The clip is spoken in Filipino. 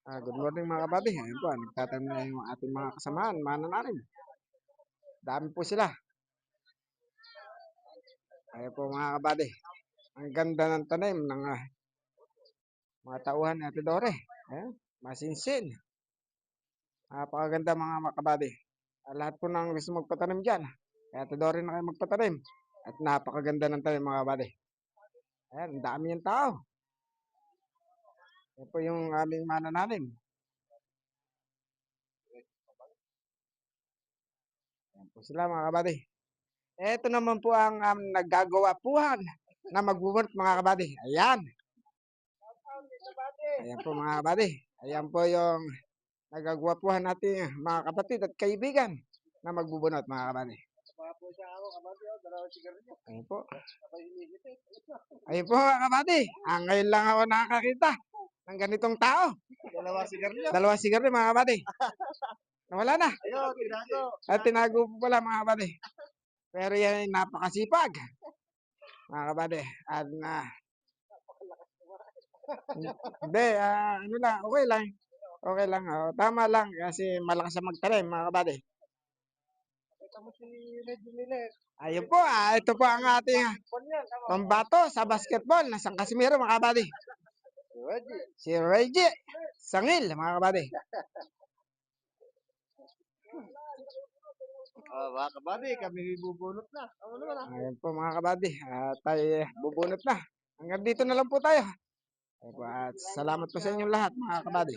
Good morning mga kabady. Ayun po, nagtatanim na yung ating mga kasamaan, mananarim. Dami po sila. Ayun po mga kabady. Ang ganda ng tanim ng mga tauhan ni Ate Dore. Ayun, masinsin. Napakaganda mga kabady. Lahat po ng gusto magpatanim dyan. Kaya Ate Dore na kayo magpatanim. At napakaganda ng tanim mga kabady. Ayan, ang dami yung tao. Ayun po yung aming mananarim. Ayan po sila mga kabady. Ito naman po ang naggagawa puhan na magbubunot mga kabady. Ayan. Ayan po mga kabady. Ayan po yung nagagwapuhan natin mga kapatid at kaibigan na magbubunot mga kabady. Ayan po. Ayan po mga kabady. Ngayon lang ako nakakakita ng ganitong tao. Dalawa sigarilyo mga kabady. Nawala na. At tinago po pala mga kabady. Pero yan ay napakasipag. Mga kabady. At hindi, ano lang, okay lang. Okay lang, tama lang kasi malakas sa magtanim mga kabady. Ayun po, ito po ang ating pambato sa basketball na San Casimiro mga kabady. Si Reggie Sangil mga kabady. Mga kabady, kami bubunot na. Ayun po mga kabady, tayo bubunot na. Hanggang dito na lang po tayo. Ayun po, at salamat po sa inyong lahat mga kabady.